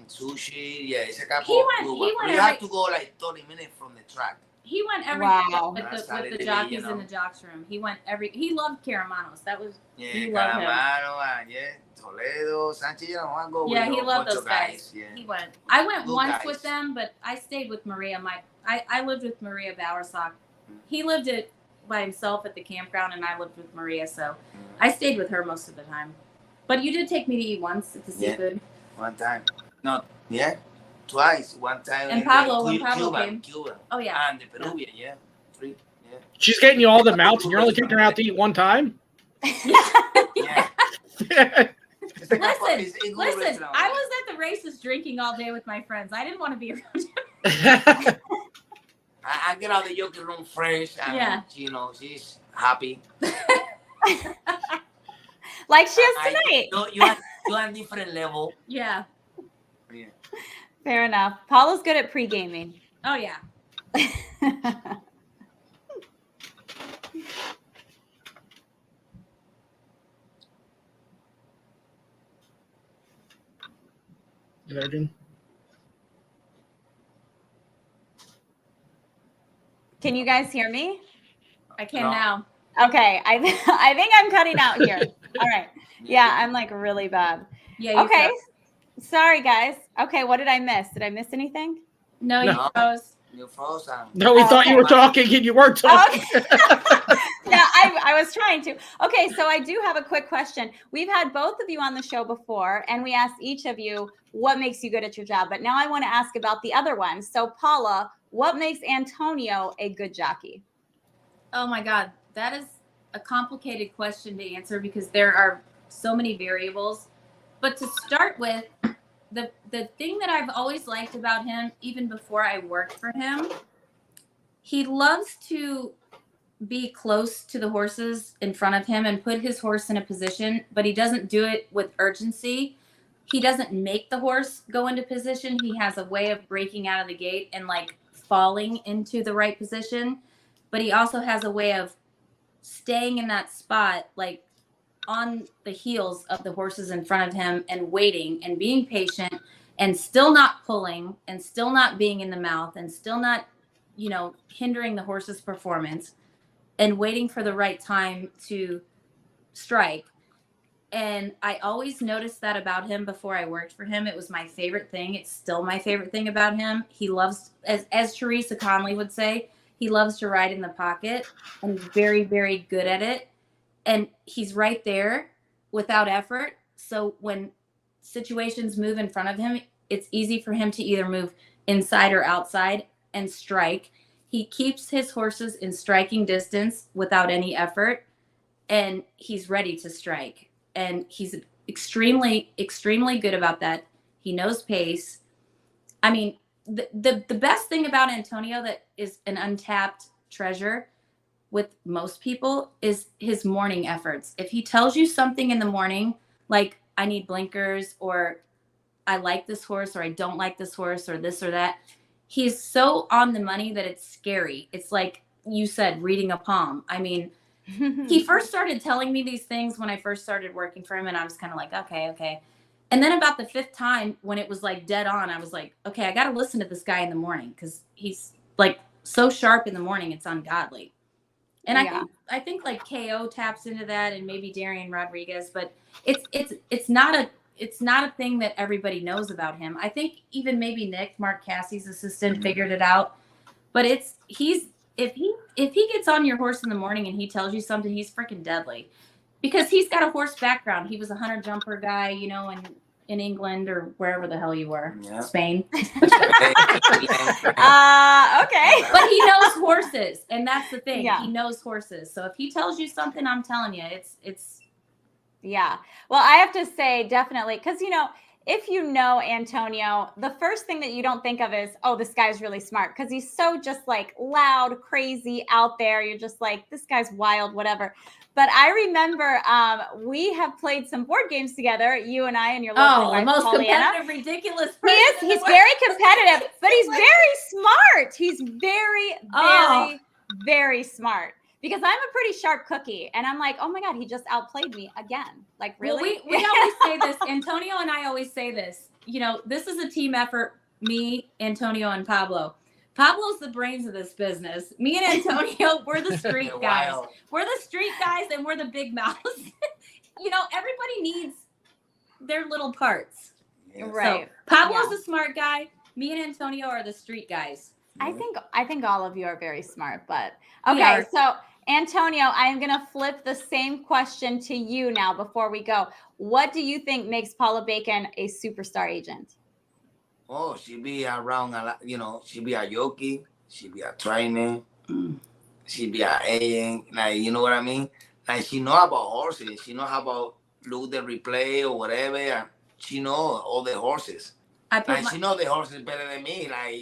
sushi. Yeah, it's a couple. He of went- good he ones. went You every- have to go like 30 minutes from the track. He went every Wow. with Saturday, the jockeys you know. in the jocks room. He went he loved Caramanos. That was Yeah, He loved him. Calamaro, yeah, Toledo, Sanchez. I want to go yeah, with he a loved bunch those of guys. Yeah. He went. I went Good once guys. with them, but I stayed with Maria. I lived with Maria Bowersock. He lived it by himself at the campground, and I lived with Maria, so I stayed with her most of the time. But you did take me to eat once at the Yeah. seafood. One time. No, yeah, twice. One time. And in Pablo, the when Pablo Cuban, came. Oh yeah. And the Peruvian, yeah. 3, yeah. She's getting you all the mounts, and you're only taking her out to eat one time? Yeah. It's a couple- Listen, it's a good Listen, restaurant, I yeah. was at the races drinking all day with my friends. I didn't want to be around you. I get out of the Jockey room fresh, and Yeah. you know she's happy. Like she is tonight. No, you are different level. Yeah. Yeah. Fair enough. Paula's good at pre-gaming. Oh yeah. Imagine. Can you guys hear me? I can No. now. Okay, I think I'm cutting out here. All right. Yeah, I'm like really bad. Yeah. You Okay. froze. Sorry, guys. Okay, what did I miss? Did I miss anything? No, No. you froze. You're frozen. No, we thought you were talking and you weren't talking. Yeah, I was trying to. Okay, so I do have a quick question. We've had both of you on the show before, and we asked each of you what makes you good at your job. But now I want to ask about the other one. So, Paula, what makes Antonio a good jockey? Oh my God, that is a complicated question to answer because there are so many variables. But to start with, the thing that I've always liked about him, even before I worked for him, he loves to be close to the horses in front of him and put his horse in a position, but he doesn't do it with urgency. He doesn't make the horse go into position. He has a way of breaking out of the gate and like falling into the right position, but he also has a way of staying in that spot, like on the heels of the horses in front of him and waiting and being patient and still not pulling and still not being in the mouth and still not, hindering the horse's performance and waiting for the right time to strike. And I always noticed that about him before I worked for him. It was my favorite thing. It's still my favorite thing about him. He loves, as Teresa Conley would say, he loves to ride in the pocket and he's very, very good at it. And he's right there without effort. So when situations move in front of him, it's easy for him to either move inside or outside and strike. He keeps his horses in striking distance without any effort, and he's ready to strike. And he's extremely, extremely good about that. He knows pace. I mean, the best thing about Antonio that is an untapped treasure with most people is his morning efforts. If he tells you something in the morning, like I need blinkers or I like this horse or I don't like this horse or this or that, he's so on the money that it's scary. It's like you said, reading a palm. I mean, he first started telling me these things when I first started working for him, and I was kind of like, okay. And then about the 5th time, when it was like dead on, I was like, okay, I got to listen to this guy in the morning, because he's like so sharp in the morning, it's ungodly. And I think like KO taps into that, and maybe Darian Rodriguez, but it's not a thing that everybody knows about him. I think even maybe Nick, Mark Cassie's assistant, figured it out. But if he gets on your horse in the morning and he tells you something, he's freaking deadly, because he's got a horse background. He was a hunter jumper guy, in England or wherever the hell you were, Spain. Okay. But he knows horses, and that's the thing. Yeah. He knows horses. So if he tells you something, I'm telling you, it's. Yeah. Well, I have to say, definitely, because, if you know Antonio, the first thing that you don't think of is, oh, this guy's really smart, because he's so just like loud, crazy out there. You're just like, this guy's wild, whatever. But I remember we have played some board games together, you and I and your lovely wife, the most Paulina. competitive, ridiculous person. He is. He's very competitive, but he's very smart. He's very, very smart. Because I'm a pretty sharp cookie, and I'm like, oh my God, he just outplayed me again. Like, really? Well, we always say this. Antonio and I always say this. This is a team effort. Me, Antonio, and Pablo. Pablo's the brains of this business. Me and Antonio, we're the street guys. Wow. We're the street guys, and we're the big mouths. Everybody needs their little parts. Yes. Right. So Pablo's the smart guy. Me and Antonio are the street guys. I think all of you are very smart, but okay. So Antonio, I am going to flip the same question to you now before we go. What do you think makes Paula Bacon a superstar agent? Oh, she be around a lot, she be a jockey, she be a trainer, she be a agent, like, you know what I mean? Like, she know about horses, she know how about look the replay or whatever, and she know all the horses. She know the horses better than me. Like,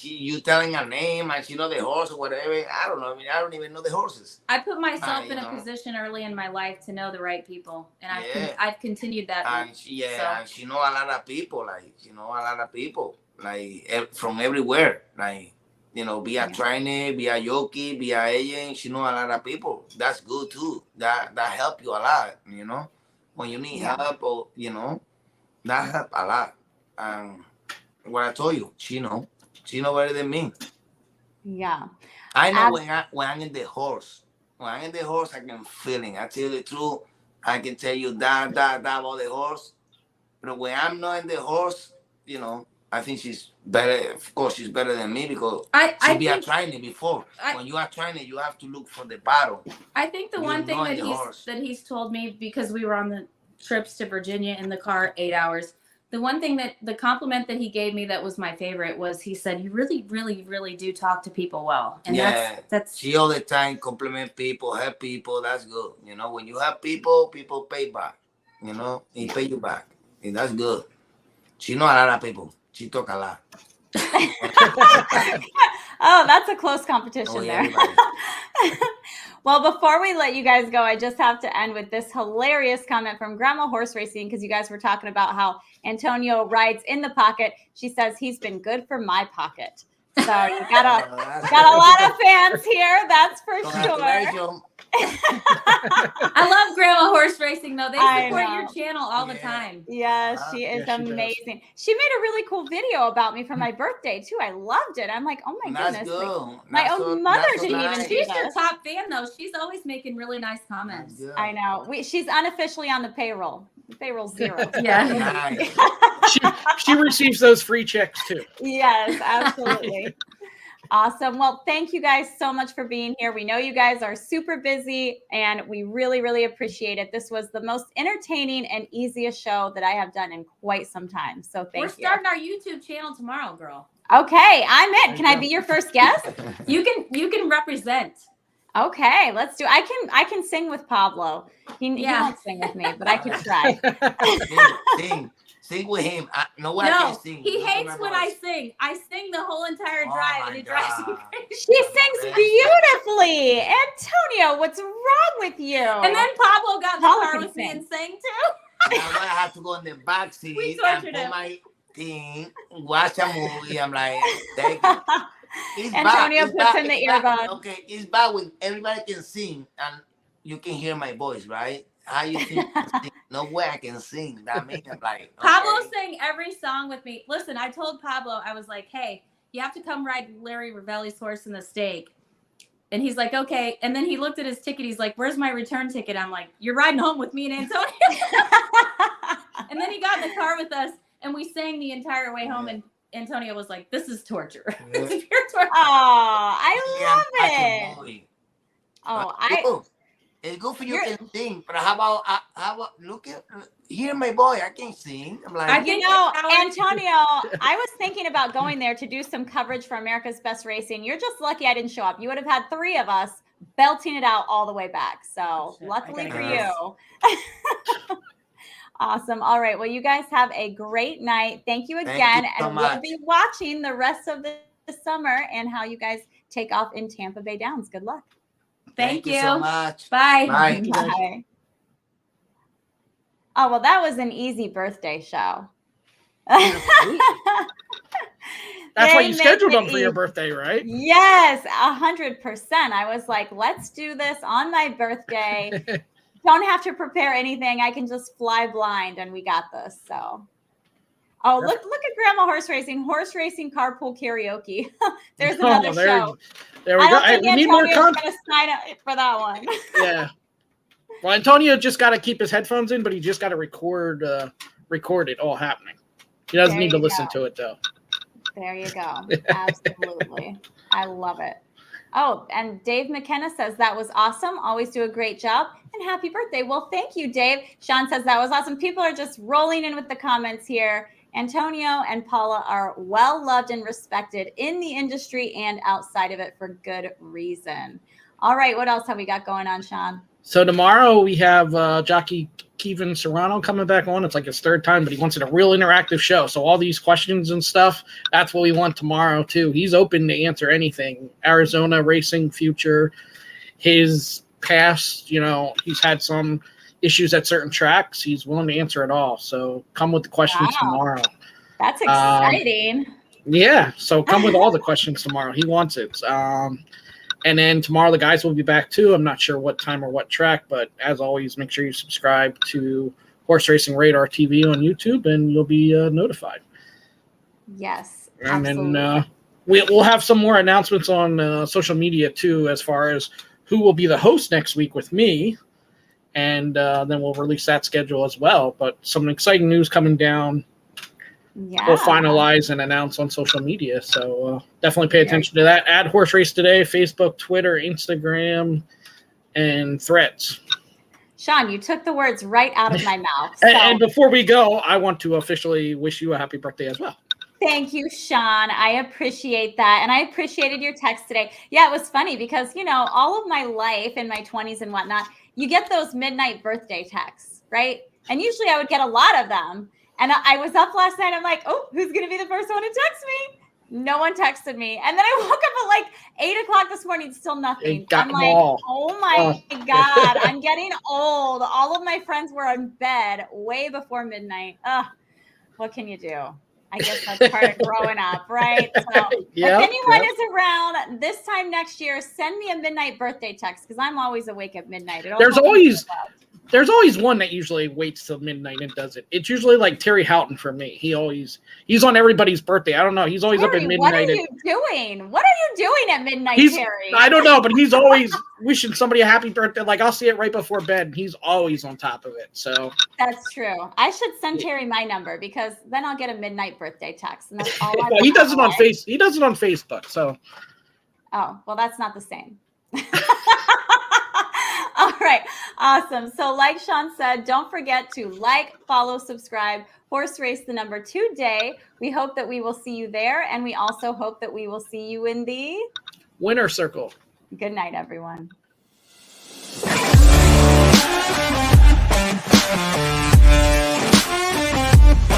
you telling her name, and she know the horse or whatever. I don't know. I mean, I don't even know the horses. I put myself in a position early in my life to know the right people, and I've continued that. And she know a lot of people. Like, she know a lot of people, like from everywhere. Like, be a trainer, be a jockey, be a agent. She know a lot of people. That's good too. That help you a lot. When you need help, or that help a lot. What I told you, she know better than me. Yeah. I know when I'm in the horse. When I'm in the horse, I can feel it. I tell you the truth. I can tell you that about the horse. But when I'm not in the horse, I think she's better. Of course, she's better than me, because she be a trainer before. When you are training, you have to look for the battle. I think the one thing that he's told me, because we were on the trips to Virginia in the car 8 hours. The one thing the compliment that he gave me that was my favorite was, he said, you really, really, really do talk to people well. And that's she all the time compliment people, help people. That's good. When you have people pay back. He pay you back. And that's good. She know a lot of people. She talk a lot. Oh, that's a close competition there. Well, before we let you guys go, I just have to end with this hilarious comment from Grandma Horse Racing, because you guys were talking about how Antonio rides in the pocket. She says he's been good for my pocket. So you got a lot of fans here, that's for sure. I love Grandma Horse Racing, though. They support your channel all the time. Yes, she is amazing. She made a really cool video about me for my birthday, too. I loved it. I'm like, oh, my goodness. Like, my own mother didn't even do She's this. your top fan, though. She's always making really nice comments. I know. She's unofficially on the payroll. Payroll 0. Yeah. She receives those free checks, too. Yes, absolutely. Awesome. Well, thank you guys so much for being here. We know you guys are super busy, and we really, really appreciate it. This was the most entertaining and easiest show that I have done in quite some time. So thank you. We're starting our YouTube channel tomorrow, girl. Okay, I'm in. Can I be your first guest? You can represent. Okay, let's do. I can sing with Pablo. He won't sing with me, but I can try. Sing with him. I can sing. He hates when I sing. I sing the whole entire drive, and it drives me crazy. She sings beautifully. Antonio, what's wrong with you? And then Pablo got in the car with me and sang too. Now I have to go in the back seat and put my thing, watch a movie. I'm like, thank you. Antonio puts in the earbuds. Okay, it's bad when everybody can sing, and you can hear my voice, right? How you think I can sing? No way I can sing. That means I'm like, okay. Pablo sang every song with me. Listen, I told Pablo, I was like, hey, you have to come ride Larry Ravelli's horse in the stake. And he's like, okay. And then he looked at his ticket. He's like, where's my return ticket? I'm like, you're riding home with me and Antonio. And then he got in the car with us and we sang the entire way home. And Antonio was like, this is torture. It's pure torture. Oh, I love it. Oh, it's good for you can sing, but how about hear my boy? I can't sing. I'm like, Antonio, I was thinking about going there to do some coverage for America's Best Racing. You're just lucky I didn't show up. You would have had 3 of us belting it out all the way back. So luckily for you. Awesome. All right. Well, you guys have a great night. Thank you again. And we'll be watching the rest of the summer and how you guys take off in Tampa Bay Downs. Good luck. Thank you so much. Bye. Bye. Bye. Oh, well, that was an easy birthday show. That's why you scheduled them for your birthday, right? Yes, 100%. I was like, let's do this on my birthday. Don't have to prepare anything. I can just fly blind, and we got this. So, oh, look at Grandma Horse Racing Carpool Karaoke. There's another show. There we go. We need more content. Going to sign up for that one. Yeah. Well, Antonio just got to keep his headphones in, but he just got to record it all happening. He doesn't need to listen to it, though. There you go. Absolutely. I love it. Oh, and Dave McKenna says that was awesome. Always do a great job. And happy birthday. Well, thank you, Dave. Sean says that was awesome. People are just rolling in with the comments here. Antonio and Paula are well loved and respected in the industry and outside of it for good reason. All right. What else have we got going on, Sean? So tomorrow we have Jockey Kevin Serrano coming back on. It's like his 3rd time, but he wants it a real interactive show. So all these questions and stuff, that's what we want tomorrow too. He's open to answer anything. Arizona racing future, his past, he's had some issues at certain tracks. He's willing to answer it all. So come with the questions tomorrow. That's exciting. Yeah. So come with all the questions tomorrow. He wants it. And then tomorrow the guys will be back too. I'm not sure what time or what track, but as always, make sure you subscribe to Horse Racing Radar TV on YouTube and you'll be notified. Yes. And absolutely. then we'll have some more announcements on social media too, as far as who will be the host next week with me. And then we'll release that schedule as well. But some exciting news coming down. Yeah. We'll finalize and announce on social media. So definitely pay attention to that. Add Horse Race Today, Facebook, Twitter, Instagram, and Threads. Sean, you took the words right out of my mouth. So. And before we go, I want to officially wish you a happy birthday as well. Thank you, Sean. I appreciate that. And I appreciated your text today. Yeah, it was funny because, all of my life in my 20s and whatnot, you get those midnight birthday texts, right? And usually I would get a lot of them. And I was up last night. I'm like, oh, who's going to be the first one to text me? No one texted me. And then I woke up at like 8 o'clock this morning, still nothing. I'm like, oh my God, I'm getting old. All of my friends were in bed way before midnight. What can you do? I guess that's part of growing up, right? So if anyone is around this time next year, send me a midnight birthday text because I'm always awake at midnight. There's always one that usually waits till midnight and does it. It's usually like Terry Houghton for me. He's on everybody's birthday. I don't know. He's always Terry, up at midnight. What are you doing? What are you doing at midnight, Terry? I don't know, but he's always wishing somebody a happy birthday. Like I'll see it right before bed. And he's always on top of it. So that's true. I should send Terry my number because then I'll get a midnight birthday text, and that's all I He does it on He does it on Facebook. So. Oh well, that's not the same. All right. Awesome. So like Sean said, don't forget to like, follow, subscribe, Horse Race the number 2 day. We hope that we will see you there. And we also hope that we will see you in the winner circle. Good night, everyone.